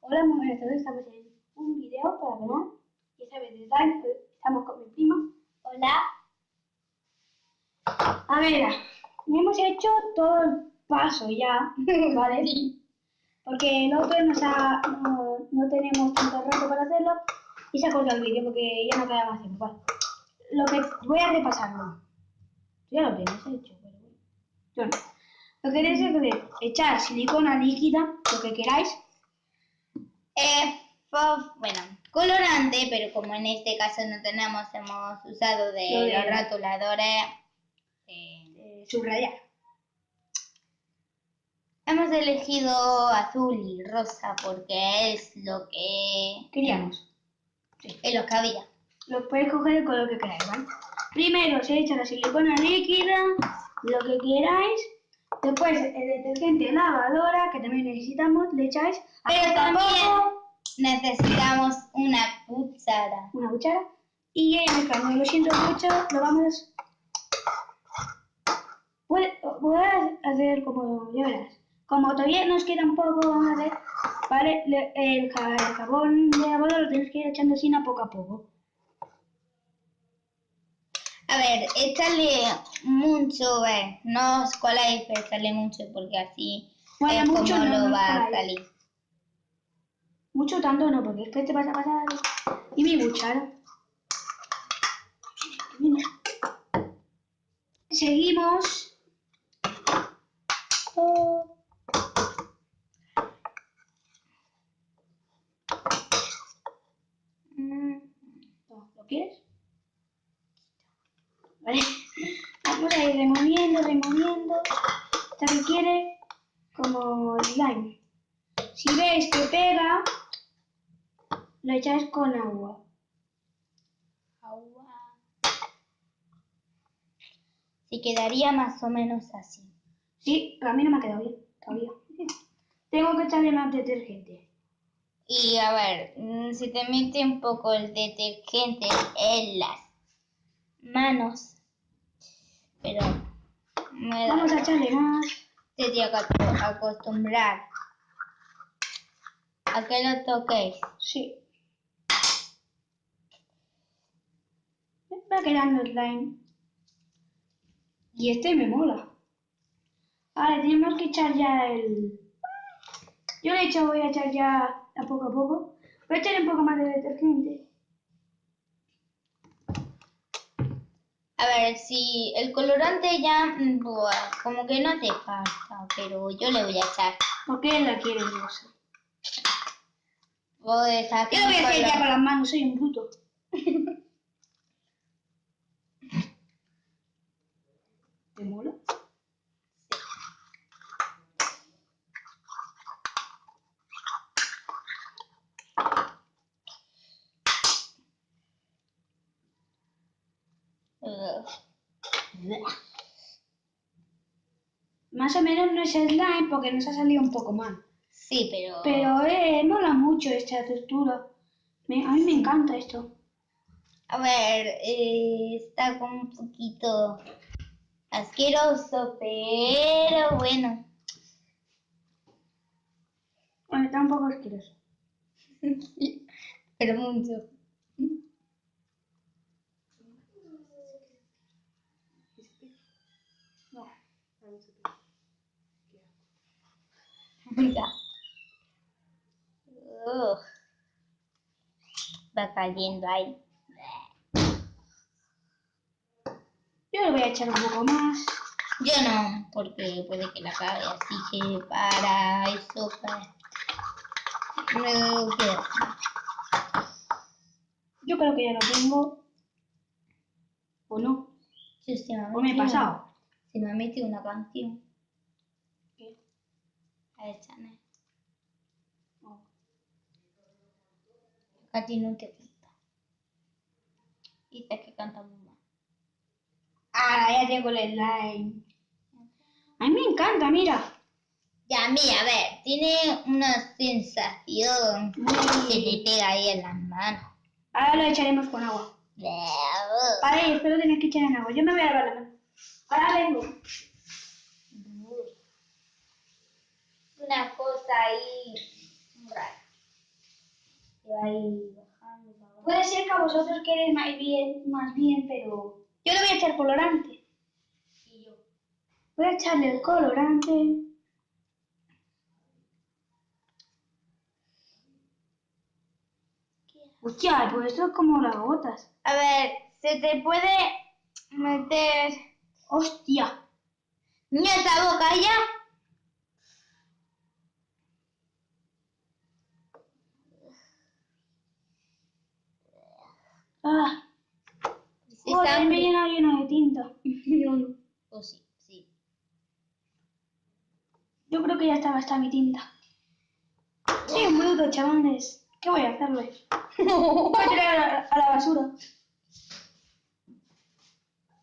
Hola, muy buenas tardes, estamos en un video para el canal y esta vez de Slime, estamos con mi primo. Hola. A ver, hemos hecho todo el paso ya, ¿vale? Sí. Porque el otro no tenemos tanto rato para hacerlo y se ha cortado el vídeo porque ya no queda más tiempo. Vale. Lo que voy a repasarlo. Ya lo tenéis hecho, pero bueno. Yo no. Lo que tenéis que hacer, echar silicona líquida, lo que queráis. Bueno, colorante, pero como en este caso no tenemos, hemos usado de los rotuladores. Subrayar. Hemos elegido azul y rosa porque es lo que Queríamos. Sí. Es lo que había. Lo podéis coger el color que queráis, ¿vale? Primero se echa la silicona líquida, lo que queráis. Después el detergente lavadora, que también necesitamos, le echáis. Pero también necesitamos una cuchara. Una cuchara. Y ya mezclando. Lo siento mucho, lo vamos. Voy a hacer como, ya verás. Como todavía nos queda un poco, vamos a hacer, ¿vale? El jabón de lavadora lo tenéis que ir echando así a poco. A ver, échale mucho, no os coláis, pero échale mucho porque así bueno, es mucho como no, lo no va a coláis. salir. Mucho tanto no, porque después te vas a pasar. Y mi cuchara. Seguimos. ¿Lo quieres? Vale. Vamos a ir removiendo. Hasta que quiere como slime. Si veis que pega, lo echáis con agua. Sí, quedaría más o menos así. Sí, pero a mí no me ha quedado bien todavía. Tengo que echarle más detergente. Y a ver, si te mete un poco el detergente en las manos, pero Vamos a echarle más. Te tengo que acostumbrar a que lo toquéis. Sí. Me va quedando slime. Y este me mola. Ahora tenemos que echar ya el... Yo voy a echar ya a poco. Voy a echar un poco más de detergente. A ver, si el colorante ya, como que no te falta, pero yo le voy a echar. ¿Por qué la quieres rosa? Yo lo voy a hacer ya con las manos, soy un bruto. ¿Te mola? Más o menos no es slime porque nos ha salido un poco mal. Sí, pero... Pero mola mucho esta textura. A mí me encanta esto. A ver, está como un poquito asqueroso, pero bueno. Bueno, está un poco asqueroso. Sí, pero mucho. Mira. Va cayendo ahí. Yo le voy a echar un poco más. Yo no, porque puede que la cague, así que para eso me quedo. Yo creo que ya lo tengo. ¿O no? Yo sí ¿O me he pasado? Se me ha metido una canción. ¿Qué? A ver, Chanel. A ti no te gusta. Dices que canta muy mal. Ah, ya tengo el slime. A mí me encanta, mira. Ya, mira, a ver, tiene una sensación que te pega ahí en las manos. Ahora lo echaremos con agua. Vale, espero tener que echar en agua. Yo me voy a lavar la mano. Ahora vengo. Una cosa ahí rara. Que va ahí bajando. Puede ser que a vosotros queréis más bien, pero yo le voy a echar colorante. Y yo. Voy a echarle el colorante. Hostia, pues esto es como las gotas. A ver, se te puede meter... Hostia. Niña, esa boca ya. Ah, Sí, joder, me he llenado lleno de tinta. Oh, sí, sí. Yo creo que ya está gastada mi tinta. Soy un bruto, chavales. ¿Qué voy a hacerle? Voy a tirar a la basura.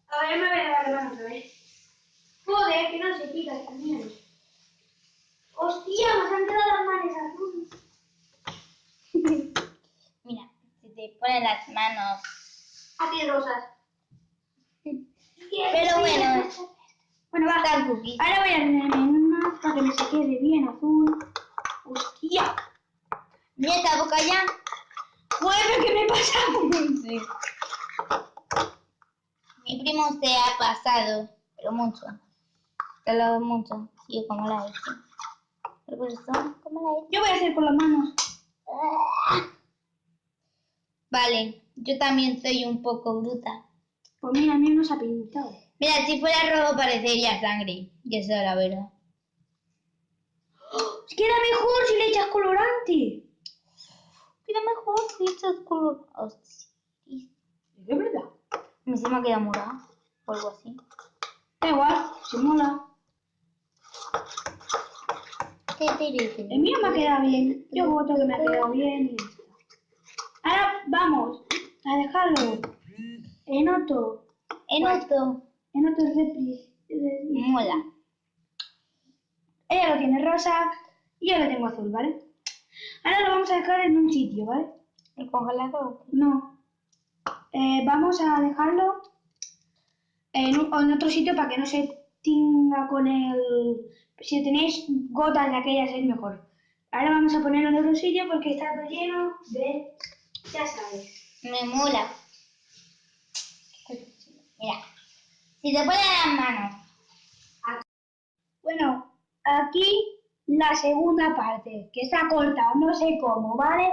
A ver, me voy a lavar la mano otra vez. Joder, que no se quita esta mierda. Hostia, me han quedado las manos azules. Mira, se te ponen las manos. Aquí rosas. Pero bueno, Bueno, va. está cookie. Ahora voy a ponerme una para que me se quede bien azul. Hostia. Mira esa boca ya. Joder, ¿qué me pasa? Sí. Mi primo se ha pasado, pero mucho. Pero mucho. Sí, como la he hecho. Pero por eso, ¿cómo la he hecho? Yo voy a hacer con las manos. Vale, yo también soy un poco bruta. Pues mira, a mí no se ha pintado. Mira, si fuera rojo parecería sangre. Y eso es la verdad. Es que era mejor si le echas colorante. Queda mejor si echas color. Oh, sí. Es verdad. Me se me ha quedado morado. O algo así. Da igual, se mola. El mío me ha quedado bien. Yo voto que me ha quedado bien y ya está. Ahora vamos a dejarlo en otro repris. Mola. Ella lo tiene rosa y yo lo tengo azul, ¿vale? Ahora lo vamos a dejar en un sitio, ¿vale? ¿El congelador? No. Vamos a dejarlo en otro sitio para que no se tinga con el... Si tenéis gotas de aquellas es mejor. Ahora vamos a ponerlo en otro sitio porque está todo lleno de... Ya sabes. Me mola. Mira. Si te pones las manos. Bueno, aquí la segunda parte, que se ha cortado, no sé cómo, ¿vale?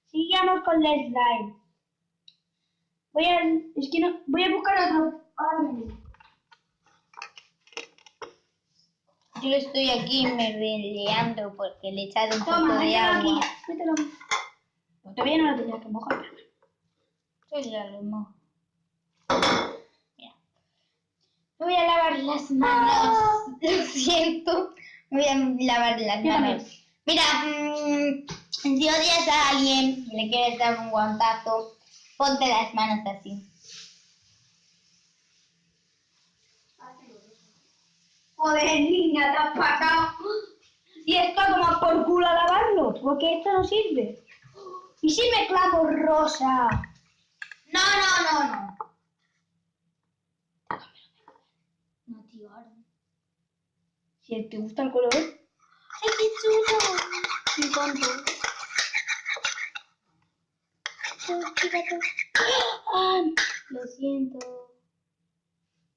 Sigamos con el slime. Voy a buscar otro. Ahora mismo. Yo estoy aquí merendando porque le he echado un poco Toma, de mételo aquí. agua. Mételo. Pues todavía no lo tenía que mojar. Yo ya lo mojo. Mira. Me voy a lavar las manos. Lo siento. Me voy a lavar las Yo manos. también. Mira, si odias a alguien y le quieres dar un guantazo, ponte las manos así. Joder, niña, te has pasado. Y esto como por culo a lavarlo, porque esto no sirve. ¿Y si me clavo rosa? No. No, tío, ahora. Si te gusta el color. ¡Ay, qué chulo! Me encanta. ¡Ah! Lo siento.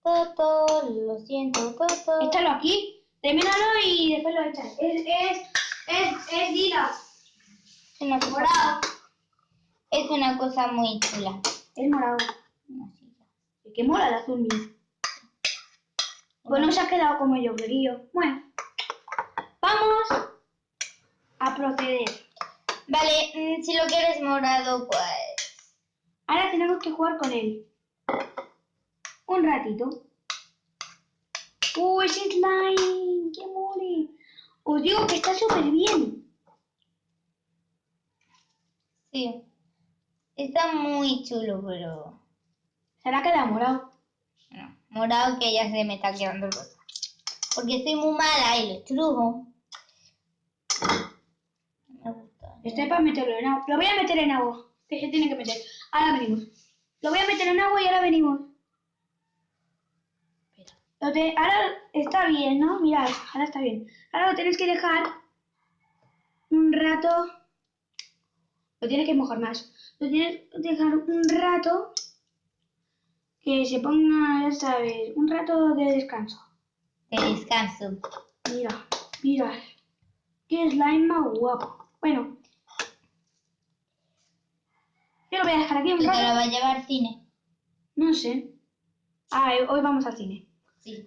Toto, lo siento, Toto. Échalo aquí, termínalo y después lo echas. Es lila. Morado. Es una cosa muy chula. Es morado. Una silla. Es que mola el azul mío. Pues no se ha quedado como yo quería. Bueno, vamos a proceder. Vale, si lo quieres morado, pues... Ahora tenemos que jugar con él. Un ratito. Ese slime! ¡Qué mole! Os digo que está súper bien. Sí. Está muy chulo, pero... Se le ha quedado morado. No, morado que ya se me está quedando rosa. Porque soy muy mala y lo trujo. No me gusta. Estoy para meterlo en agua. Lo voy a meter en agua. Que se tiene que meter. Ahora venimos. Lo voy a meter en agua y ahora venimos. Ahora está bien, ¿no? Mirad, ahora está bien. Ahora lo tienes que dejar un rato. Lo tienes que mojar más. Lo tienes que dejar un rato que se ponga, ya sabes, un rato de descanso. De descanso. Mira, mira. Qué slime más guapo. Bueno. Yo lo voy a dejar aquí un ¿Tú rato. te lo vas a llevar al cine? No sé. Ah, hoy vamos al cine. Sí.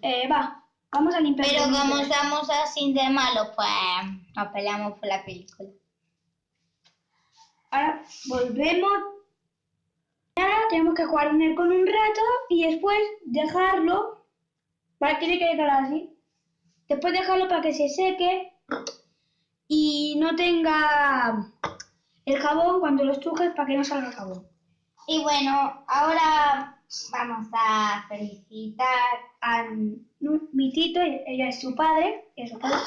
Vamos a limpiar. Pero como estamos así de malos, pues nos peleamos por la película. Ahora volvemos. Ahora tenemos que jugar con él con un rato y después dejarlo. Vale, tiene que dejarlo así. Después dejarlo para que se seque y no tenga el jabón cuando lo estrujes para que no salga el jabón. Y bueno, ahora vamos a felicitar A mi tito, ella es su padre. Es su padre.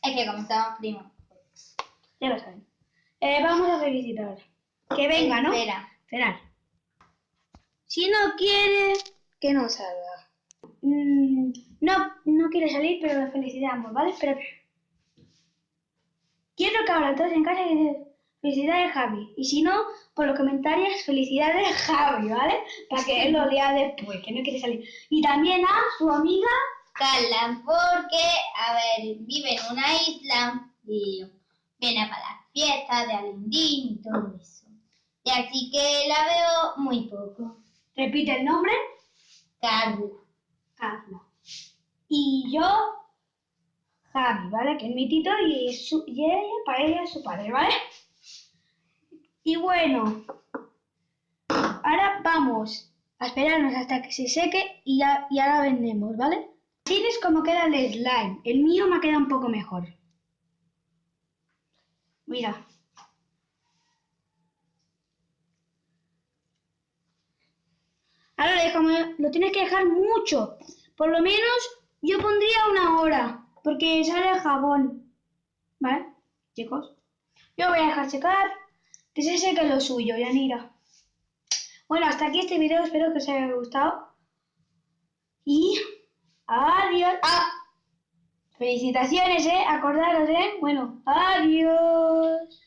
Es que como estamos primos. Ya lo saben. Vamos a felicitar. Que venga, ¿no? Espera. Esperar. Si no quiere, que no salga. No quiere salir, pero lo felicitamos, ¿vale? Pero quiero que ahora todos en casa digan felicidades Javi. Y si no, por los comentarios, felicidades Javi, ¿vale? Para que él lo lea después, que no quiere salir. Y también a su amiga Carla, porque, a ver, vive en una isla y viene para las fiestas de Alindín y todo eso. Y así que la veo muy poco. Repite el nombre. Carla. Carla. Y yo, Javi, ¿vale? Que es mi tito y ella, para ella es su padre, ¿vale? Y bueno, ahora vamos a esperarnos hasta que se seque y ahora vendemos, ¿vale? Así es como queda el slime. El mío me ha quedado un poco mejor. Mira. Ahora lo tienes que dejar mucho. Por lo menos yo pondría 1 hora, porque sale el jabón. ¿Vale, chicos? Yo voy a dejar secar, que se seque lo suyo, Yanira. Bueno, hasta aquí este video, espero que os haya gustado. Y adiós. Felicitaciones, acordaros, bueno, adiós.